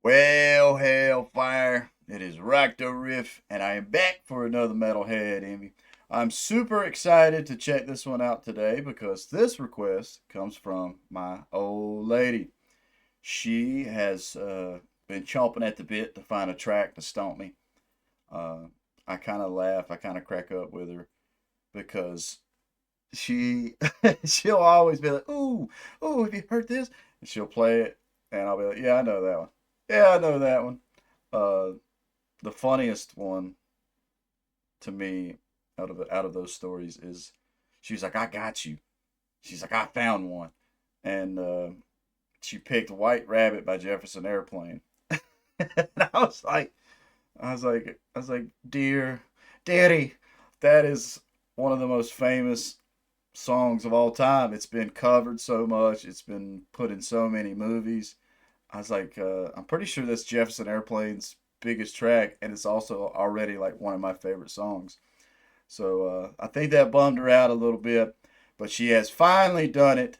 Well, hellfire, it is RockdaRiff, and I am back for another Metalhead Envy. I'm super excited to check this one out today because this request comes from my old lady. She has been chomping at the bit to find a track to stomp me. Uh, I kind of laugh, I kind of crack up with her because she she'll always be like, "Ooh, ooh, have you heard this?" And she'll play it, and I'll be like, "Yeah, I know that one. Yeah, I know that one." Uh, the funniest one to me out of those stories is she's like, "I got you." She's like, "I found one," and she picked "White Rabbit" by Jefferson Airplane. And I was like, "Dear Daddy, that is one of the most famous songs of all time. It's been covered so much. It's been put in so many movies." I was like, I'm pretty sure that's Jefferson Airplane's biggest track, and it's also already like one of my favorite songs. So I think that bummed her out a little bit, but she has finally done it.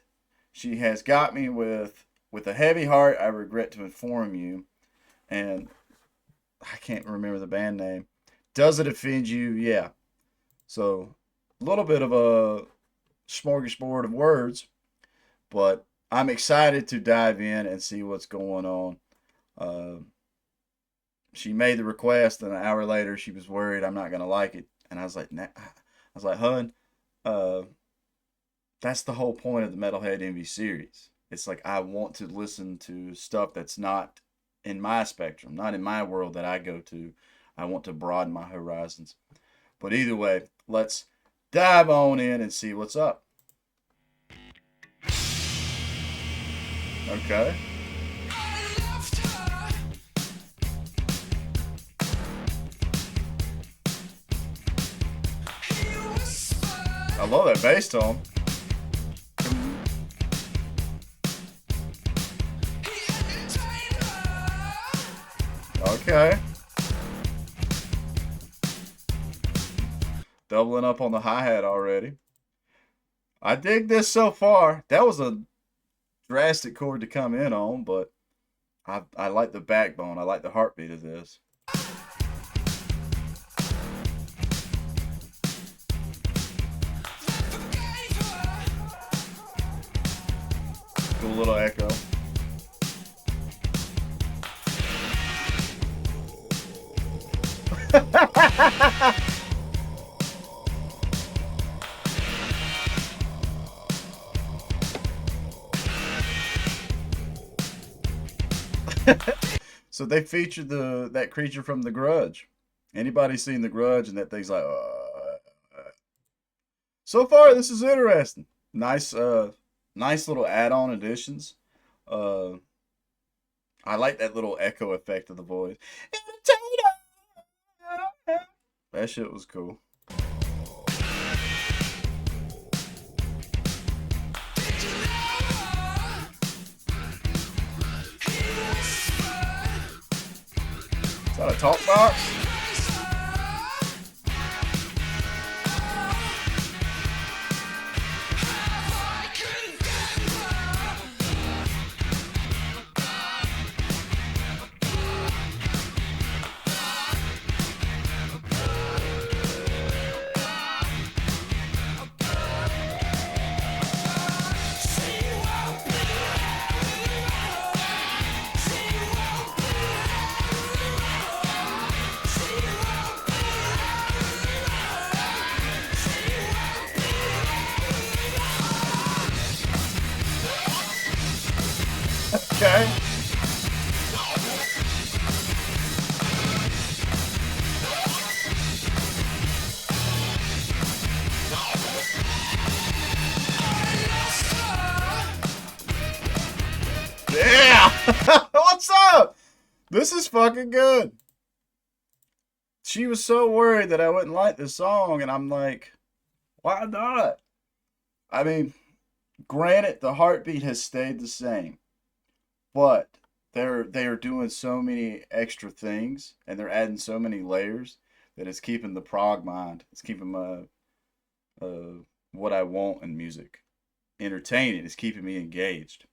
She has got me with a heavy heart. I regret to inform you, and I can't remember the band name. Does it offend you? Yeah. So a little bit of a smorgasbord of words, but I'm excited to dive in and see what's going on. Uh, she made the request, and an hour later, she was worried I'm not gonna like it, and "Hun, uh, that's the whole point of the Metalhead Envy series. It's like I want to listen to stuff that's not in my spectrum, not in my world that I go to. I want to broaden my horizons." But either way, let's dive on in and see what's up. Okay. I love that bass tone. Okay. Doubling up on the hi hat already. I dig this so far. That was a drastic chord to come in on, but I like the backbone. I like the heartbeat of this. Cool little echo. So they featured the that creature from The Grudge. Anybody seen The Grudge and that thing's like, so far this is interesting. Nice, nice little add-on additions. Uh, I like that little echo effect of the voice. That shit was cool. Is that a talk box? Okay. Yeah. What's up? This is fucking good. She was so worried that I wouldn't like this song, and I'm like, why not? I mean, granted, the heartbeat has stayed the same, but they are doing so many extra things, and they're adding so many layers that it's keeping the prog mind. It's keeping my what I want in music entertaining. It's keeping me engaged.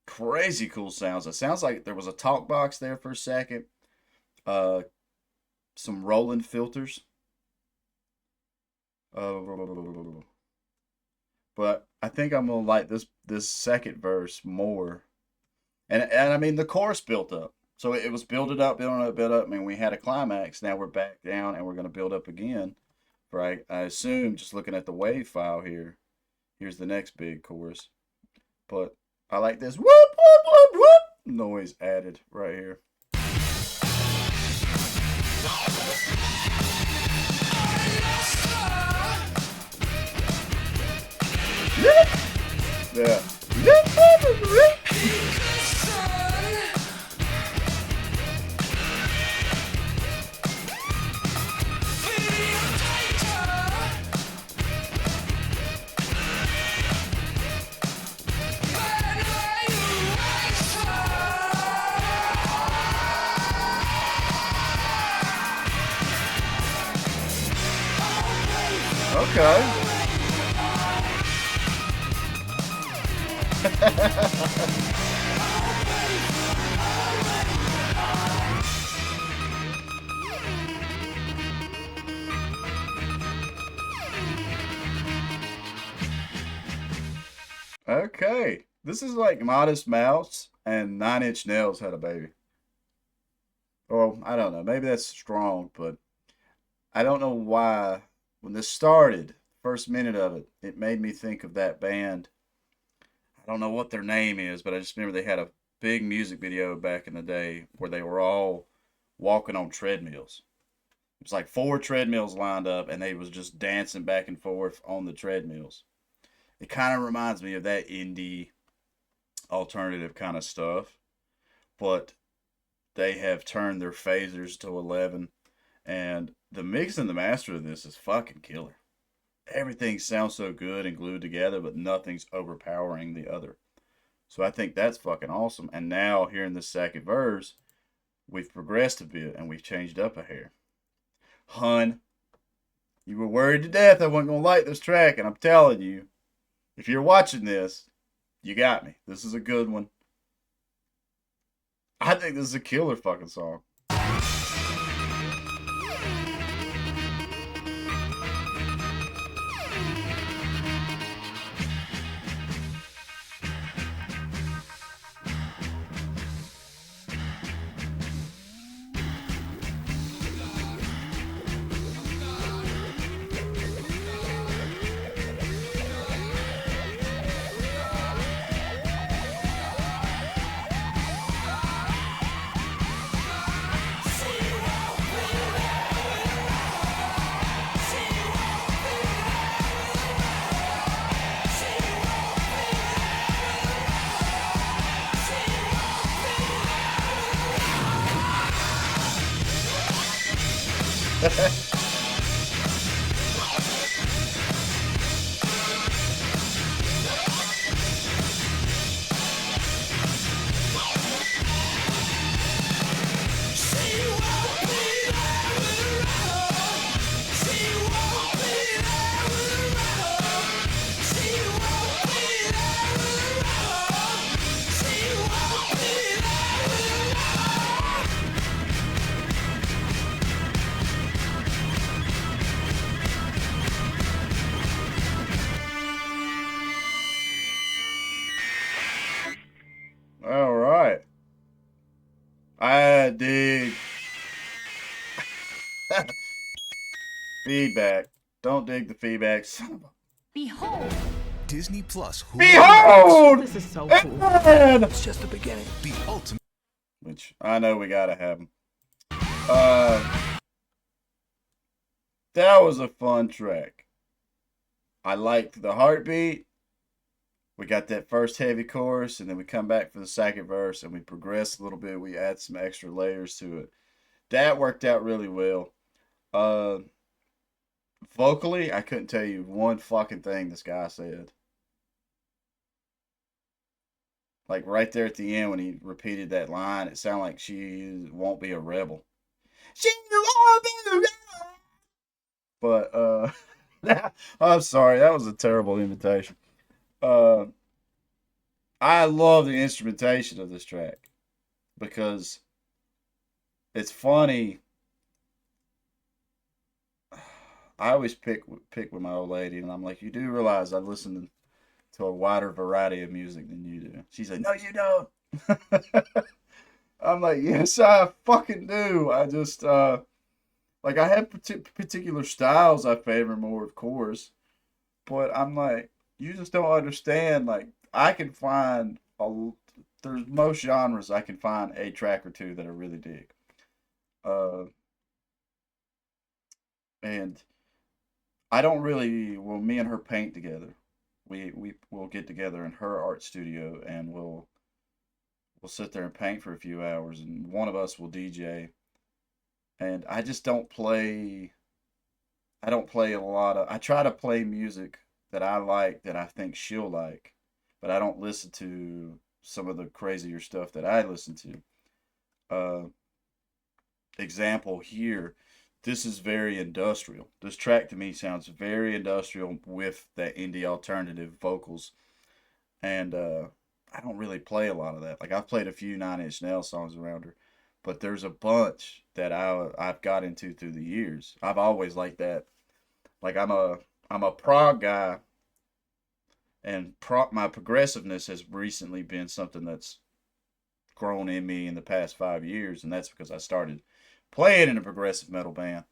Crazy cool sounds. It sounds like there was a talk box there for a second. Uh, some Roland filters. Uh, but I think I'm gonna like this second verse more. And I mean the chorus built up. So it was building up, building up, build up. I mean we had a climax. Now we're back down and we're gonna build up again. Right? I assume just looking at the wave file here. Here's the next big chorus. But I like this whoop whoop whoop whoop noise added right here. Yeah. Okay. Okay. This is like Modest Mouse and Nine Inch Nails had a baby. Well, I don't know. Maybe that's strong, but I don't know why. When this started, first minute of it, it made me think of that band. I don't know what their name is, but I just remember they had a big music video back in the day where they were all walking on treadmills. It was like four treadmills lined up, and they was just dancing back and forth on the treadmills. It kind of reminds me of that indie alternative kind of stuff, but they have turned their phasers to 11, and the mix and the master of this is fucking killer. Everything sounds so good and glued together, but nothing's overpowering the other. So I think that's fucking awesome. And now here in the second verse, we've progressed a bit and we've changed up a hair. Hun, you were worried to death I wasn't gonna like this track, and I'm telling you, if you're watching this, you got me. This is a good one. I think this is a killer fucking song. All right. I dig feedback. Don't dig the feedback. Son of a... Behold! Disney Plus. Behold! This is so cool. It's just the beginning. The ultimate. Which I know we gotta have them. That was a fun track. I liked the heartbeat. We got that first heavy chorus, and then we come back for the second verse, and we progress a little bit. We add some extra layers to it. That worked out really well. Uh, Vocally, I couldn't tell you one fucking thing this guy said. Like right there at the end when he repeated that line, it sounded like she won't be a rebel. She won't be a rebel. But I'm sorry, that was a terrible imitation. Uh, I love the instrumentation of this track because it's funny. I always pick with my old lady, and I'm like, you do realize I listen to a wider variety of music than you do. She's like, no, you don't. I'm like, yes, I fucking do. I just like I have particular styles I favor more, of course, but I'm like, you just don't understand. Like, I can find there's most genres I can find a track or two that I really dig. Uh, and I don't really. Well, me and her paint together. We will get together in her art studio and we'll sit there and paint for a few hours, and one of us will DJ. And I just don't play. I don't play a lot of. I try to play music that I like that I think she'll like, but I don't listen to some of the crazier stuff that I listen to. Uh, Example here. This is very industrial. This track to me sounds very industrial with that indie alternative vocals, and I don't really play a lot of that. Like I've played a few Nine Inch Nails songs around her, but there's a bunch that I've got into through the years. I've always liked that. Like I'm a prog guy, and my progressiveness has recently been something that's grown in me in the past 5 years, and that's because I started playing in a progressive metal band.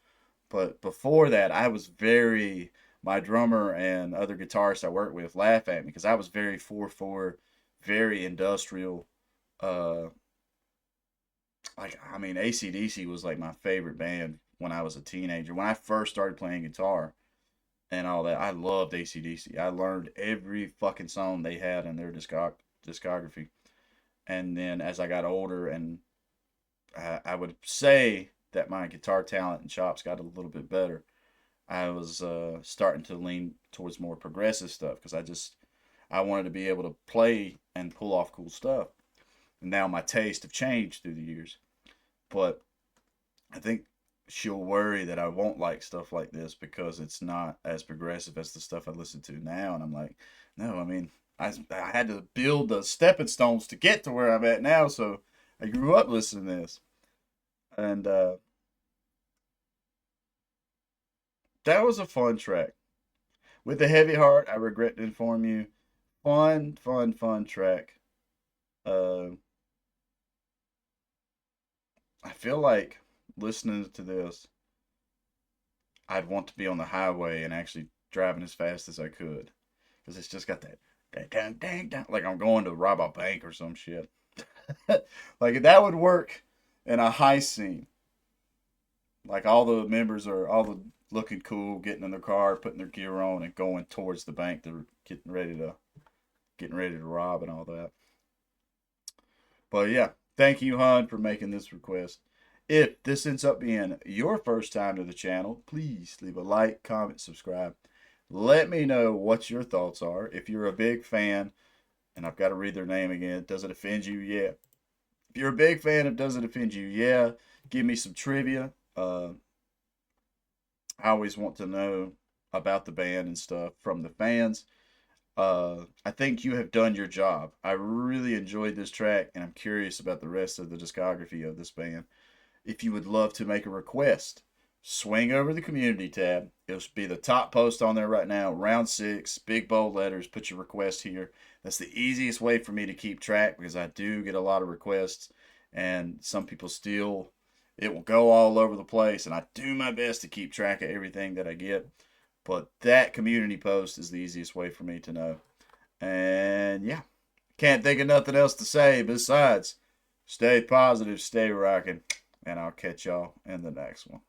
But before that, I was very my drummer and other guitarists I worked with laugh at me because I was very 4/4, very industrial. Uh, like I mean, ACDC was like my favorite band when I was a teenager. When I first started playing guitar and all that, I loved ACDC. I learned every fucking song they had in their discography. And then as I got older, and I would say that my guitar talent and chops got a little bit better. I was starting to lean towards more progressive stuff because I wanted to be able to play and pull off cool stuff. And now my taste have changed through the years, but I think she'll worry that I won't like stuff like this because it's not as progressive as the stuff I listen to now. And I'm like, no, I mean, I had to build the stepping stones to get to where I'm at now. So I grew up listening to this. And that was a fun track. With a heavy heart, I regret to inform you. Fun, fun, fun track. Uh, I feel like listening to this, I'd want to be on the highway and actually driving as fast as I could because it's just got that dang dang dang like I'm going to rob a bank or some shit. Like that would work in a heist scene. Like all the members are all the looking cool, getting in their car, putting their gear on, and going towards the bank. They're getting ready to rob and all that. But yeah, thank you, Hun, for making this request. If this ends up being your first time to the channel, please leave a like, comment, subscribe. Let me know what your thoughts are. If you're a big fan, and I've got to read their name again, does it offend you? Yeah. If you're a big fan of Does It Offend You? Yeah. Give me some trivia. I always want to know about the band and stuff from the fans. I think you have done your job. I really enjoyed this track, and I'm curious about the rest of the discography of this band. If you would love to make a request, swing over the community tab. It'll be the top post on there right now. Round six, big bold letters. Put your request here. That's the easiest way for me to keep track because I do get a lot of requests, and some people still. It will go all over the place, and I do my best to keep track of everything that I get. But that community post is the easiest way for me to know. And yeah, can't think of nothing else to say besides stay positive, stay rocking, and I'll catch y'all in the next one.